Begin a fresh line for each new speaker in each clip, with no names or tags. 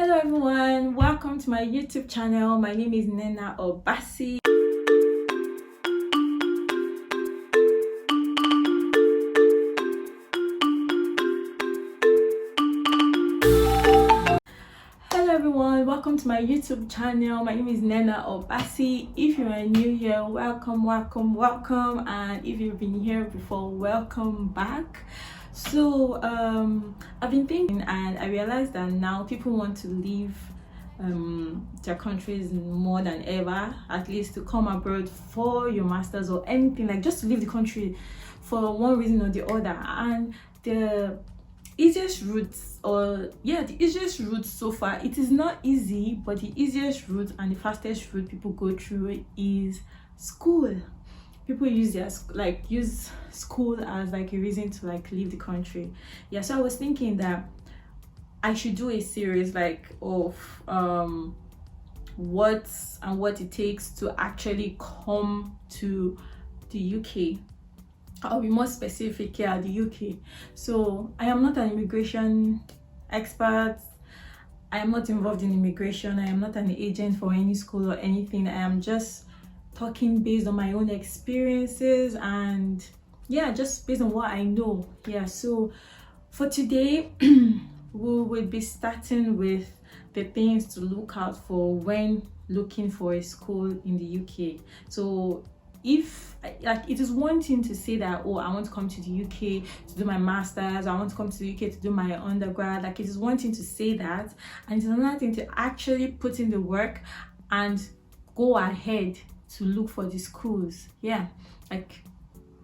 Hello everyone, welcome to my YouTube channel. My name is Nena Obasi. Hello everyone, welcome to my YouTube channel. My name is Nena Obasi. If you are new here, welcome, and if you've been here before, welcome back. So I've been thinking, and I realized that now people want to leave their countries more than ever, at least to come abroad for your masters or anything, like just to leave the country for one reason or the other. And the easiest route so far, it is not easy, but the easiest route and the fastest route people go through is school. People use use school as like a reason to like leave the country. Yeah, so I was thinking that I should do a series of what it takes to actually come to the UK. I'll be more specific here, the UK. So I am not an immigration expert. I am not involved in immigration. I am not an agent for any school or anything. I am just talking based on my own experiences and yeah, just based on what I know. Yeah, so for today we will be starting with the things to look out for when looking for a school in the UK. So if it is one thing to say that, oh, I want to come to the UK to do my masters, I want to come to the UK to do my undergrad, it is one thing to say that, and it's another thing to actually put in the work and go ahead to look for the schools. Yeah, there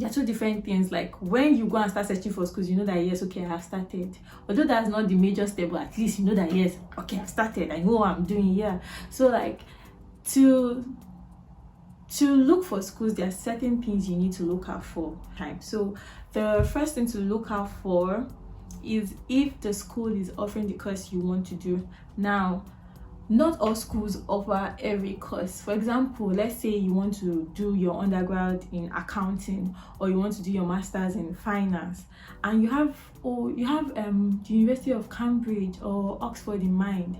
are two different things. Like when you go and start searching for schools, you know that yes, okay, I have started, although that's not the major step, but at least you know that yes, okay, I've started, I know what I'm doing here. So to look for schools, there are certain things you need to look out for. So the first thing to look out for is if the school is offering the course you want to do. Now, not all schools offer every course. For example, let's say you want to do your undergrad in accounting, or you want to do your masters in finance, and you have the University of Cambridge or Oxford in mind.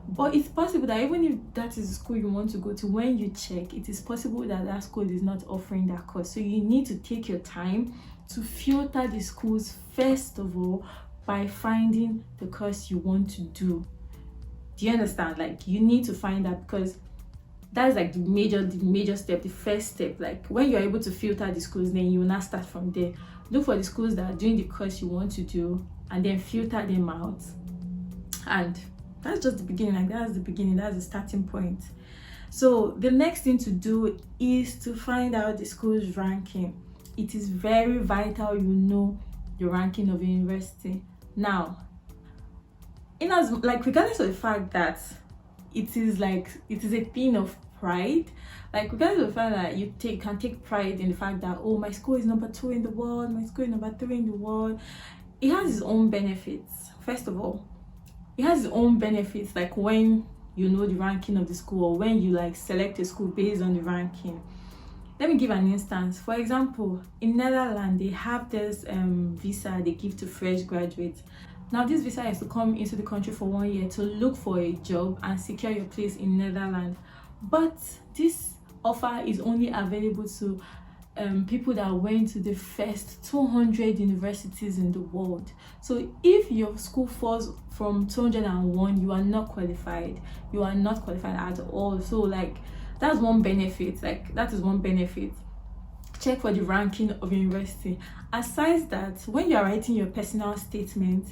But it's possible that even if that is the school you want to go to, when you check, it is possible that that school is not offering that course. So you need to take your time to filter the schools first of all by finding the course you want to do. Do you understand? You need to find that, because that's the major step, the first step. When you're able to filter the schools, then you will now start from there. Look for the schools that are doing the course you want to do and then filter them out. And that's just the beginning. That's the starting point. So the next thing to do is to find out the school's ranking. It is very vital you know the ranking of a university. Now, regardless of the fact that it is a thing of pride, regardless of the fact that you can take pride in the fact that, oh, my school is number 2 in the world, my school is number 3 in the world, it has its own benefits. First of all, it has its own benefits, when you know the ranking of the school, or when you select a school based on the ranking. Let me give an instance. For example, in Netherlands, they have this visa they give to fresh graduates. Now, this visa is to come into the country for 1 year to look for a job and secure your place in Netherlands. But this offer is only available to people that went to the first 200 universities in the world. So if your school falls from 201, you are not qualified. You are not qualified at all. So that's one benefit. That is one benefit. Check for the ranking of your university. Aside that, when you are writing your personal statement,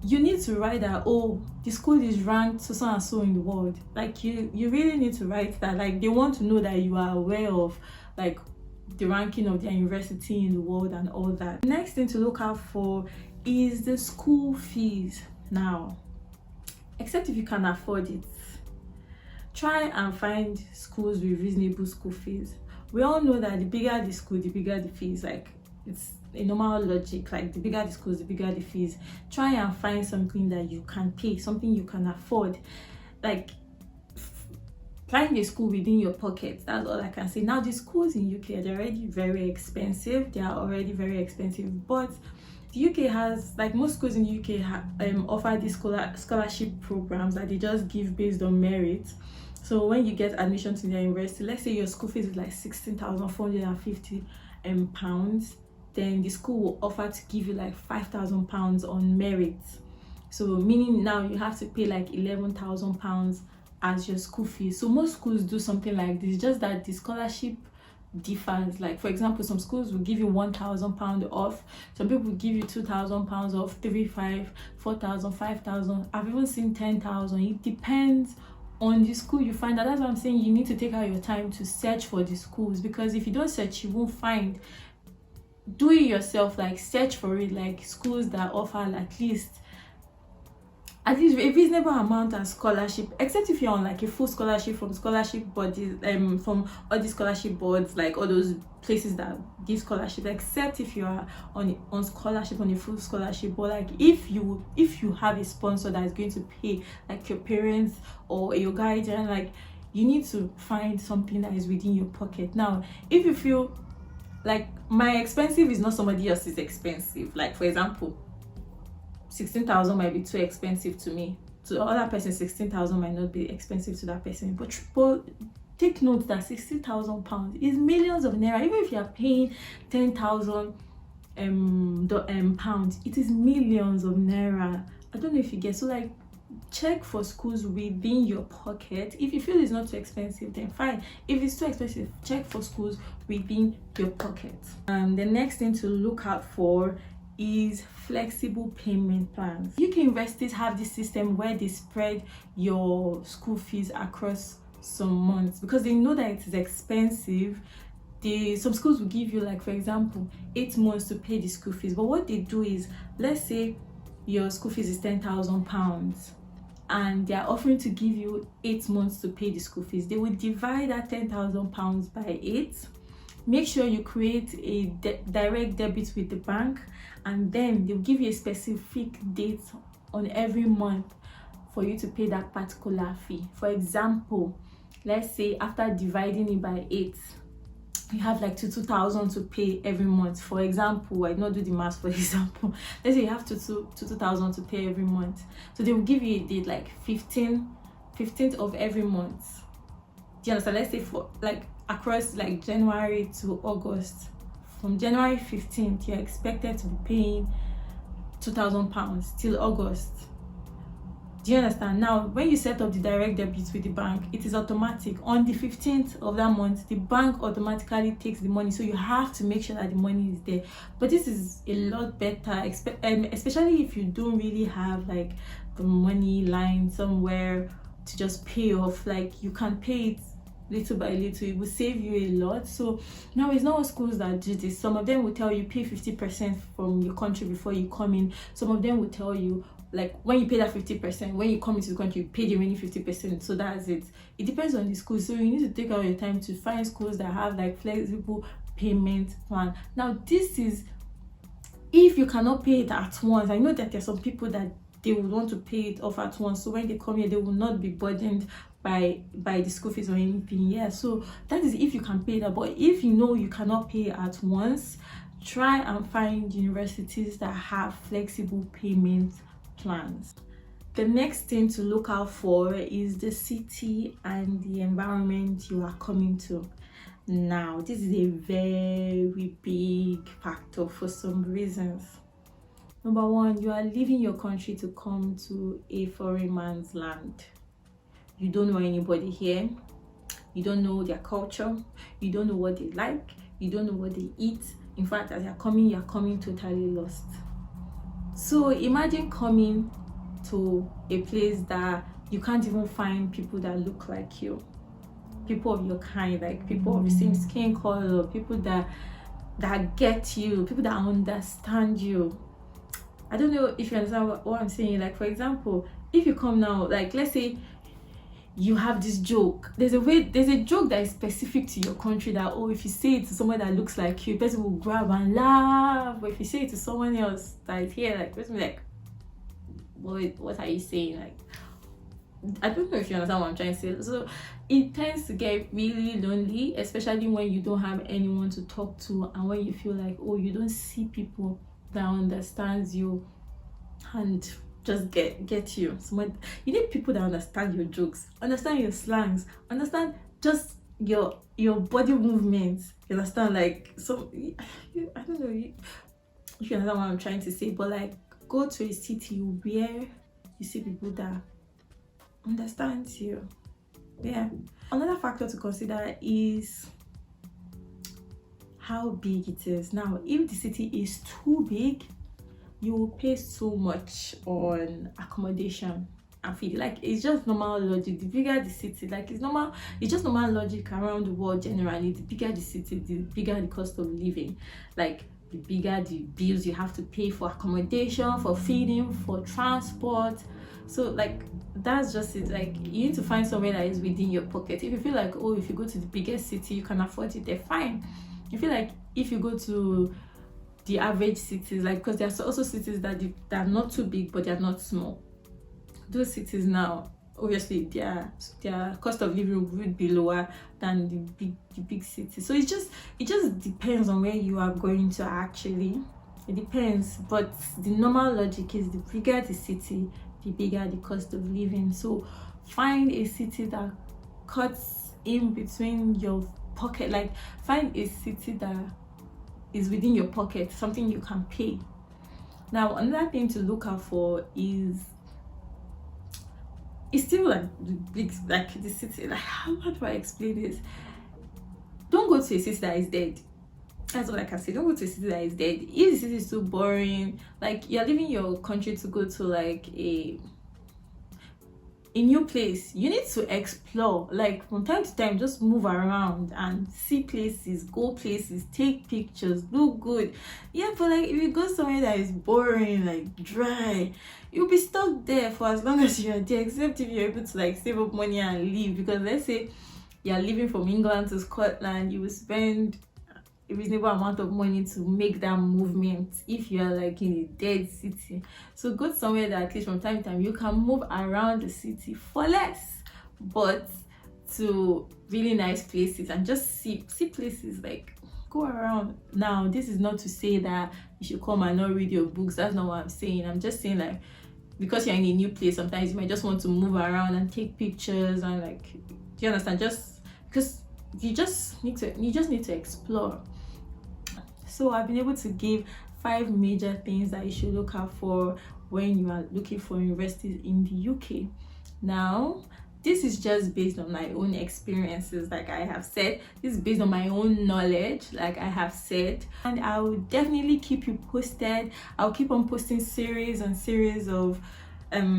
you need to write that, oh, the school is ranked so and so in the world. You really need to write that. They want to know that you are aware of the ranking of their university in the world and all that. The next thing to look out for is the school fees. Now, except if you can afford it, try and find schools with reasonable school fees. We all know that the bigger the school, the bigger the fees. It's a normal logic. The bigger the schools, the bigger the fees. Try and find something that you can pay, something you can afford. find a school within your pocket. That's all I can say. Now the schools in UK, they're already very expensive. They are already very expensive, but the UK has, like most schools in the UK offer these scholarship programs that they just give based on merit. So when you get admission to their university, let's say your school fees is like £16,450 pounds, then the school will offer to give you like £5,000 on merit. So meaning now you have to pay like £11,000 as your school fees. So most schools do something like this, just that the scholarship differs. Like for example, some schools will give you £1,000 off, some people will give you £2,000 off, 3,500, 4,000, 5,000. I've even seen 10,000. It depends on the school you find. That's what I'm saying, you need to take out your time to search for the schools, because if you don't search, you won't find. Do it yourself, like search for it, like schools that offer at least a reasonable amount of scholarship, except if you're on like a full scholarship from scholarship bodies, from all the scholarship boards, like all those places that give scholarship, except if you are on scholarship, on a full scholarship. But like if you have a sponsor that is going to pay, like your parents or your guardian, like you need to find something that is within your pocket. Now if you feel like my expensive is not somebody else's expensive, like for example 16,000 might be too expensive to me, to the other person 16,000 might not be expensive to that person, but take note that £60,000 is millions of naira. Even if you are paying 10,000 pounds, it is millions of naira. I don't know if you get. So like check for schools within your pocket. If you feel it's not too expensive, then fine. If it's too expensive, check for schools within your pocket. The next thing to look out for is flexible payment plans. UK universities have this system where they spread your school fees across some months, because they know that it is expensive. Some schools will give you, like for example, 8 months to pay the school fees. But what they do is, let's say your school fees is £10,000 and they are offering to give you 8 months to pay the school fees. They will divide that £10,000 by 8. Make sure you create a direct debit with the bank, and then they'll give you a specific date on every month for you to pay that particular fee. For example, let's say after dividing it by 8, you have like 2,000 to pay every month. For example, I did not do the math. For example, let's say you have 2,000 to pay every month. So they will give you a date like 15th of every month. Do you understand? Let's say for like across like January to August. From January 15th, you're expected to be paying £2,000 till August. Do you understand? Now, when you set up the direct debit with the bank, it is automatic. On the 15th of that month, the bank automatically takes the money. So you have to make sure that the money is there. But this is a lot better, especially if you don't really have like the money lying somewhere to just pay off. Like you can pay it little by little. It will save you a lot. So now it's not all schools that do this. Some of them will tell you pay 50% from your country before you come in. Some of them will tell you like when you pay that 50%, when you come into the country, you pay the remaining 50%. So that's it. It depends on the school. So you need to take out your time to find schools that have like flexible payment plan. Now this is if you cannot pay it at once. I know that there are some people that they would want to pay it off at once, so when they come here they will not be burdened by the school fees or anything. Yeah, so that is if you can pay that. But if you know you cannot pay at once, try and find universities that have flexible payment plans. The next thing to look out for is the city and the environment you are coming to. Now this is a very big factor for some reasons. Number one, you are leaving your country to come to a foreign man's land. You don't know anybody here. You don't know their culture. You don't know what they like. You don't know what they eat. In fact, as you're coming totally lost. So imagine coming to a place that you can't even find people that look like you, people of your kind, like people of the same skin color, people that get you, people that understand you. I don't know if you understand what I'm saying. Like for example, if you come now, like let's say you have this joke, there's a joke that is specific to your country that, oh, if you say it to someone that looks like you, person will grab and laugh. But if you say it to someone else that is here, like person will be like, what are you saying? Like, I don't know if you understand what I'm trying to say. So it tends to get really lonely, especially when you don't have anyone to talk to, and when you feel like, oh, you don't see people that understands you and just get you. So when you need people that understand your jokes, understand your slangs, understand just your body movements. You understand, like, so I don't know if you understand what I'm trying to say, but like, go to a city where you see people that understands you. Yeah. Another factor to consider is how big it is. Now, if the city is too big, you will pay so much on accommodation and feed. Like, it's just normal logic. The bigger the city, like, it's just normal logic around the world generally. The bigger the city, the bigger the cost of living. Like, the bigger the bills you have to pay for accommodation, for feeding, for transport. So like, that's just it. Like, you need to find somewhere that is within your pocket. If you feel like, oh, if you go to the biggest city you can afford it, they're fine. You feel like if you go to the average cities, like, because there are also cities that are not too big but they are not small, those cities now, obviously their cost of living would be lower than the big cities. So it just depends on where you are going to. Actually, it depends, but the normal logic is the bigger the city, the bigger the cost of living. So find a city that cuts in between your pocket. Like, find a city that is within your pocket, something you can pay. Now, another thing to look out for is, it's still like big, like the city, like, how do I explain this? Don't go to a city that is dead. That's all I can say. Don't go to a city that is dead. If the city is too boring, like, you're leaving your country to go to like a new place, you need to explore. Like, from time to time, just move around and see places, go places, take pictures, look good. Yeah, but like, if you go somewhere that is boring, like dry, you'll be stuck there for as long as you're there, except if you're able to like save up money and leave. Because let's say you're leaving from England to Scotland, you will spend a reasonable amount of money to make that movement if you are like in a dead city. So go somewhere that at least from time to time you can move around the city for less, but to really nice places, and just see places, like, go around. Now, this is not to say that you should come and not read your books. That's not what I'm saying. I'm just saying, like, because you're in a new place, sometimes you might just want to move around and take pictures, and like, do you understand? Just because you just need to explore. So I've been able to give 5 major things that you should look out for when you are looking for universities in the UK. Now, this is just based on my own experiences, like I have said. This is based on my own knowledge, like I have said, and I will definitely keep you posted. I'll keep on posting series and series of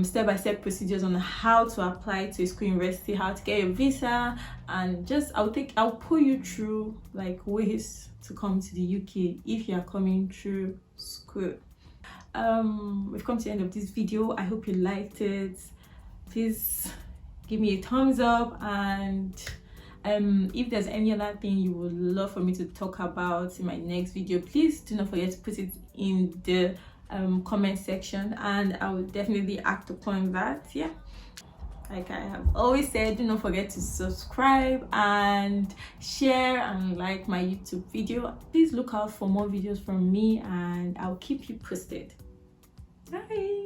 step-by-step procedures on how to apply to a school university, how to get your visa, and just I'll put you through like ways to come to the UK if you are coming through school. We've come to the end of this video. I hope you liked it. Please give me a thumbs up, and if there's any other thing you would love for me to talk about in my next video, please do not forget to put it in the comment section, and I will definitely act upon that. Yeah, like I have always said, do not forget to subscribe and share and like my YouTube video. Please look out for more videos from me, and I'll keep you posted. Bye.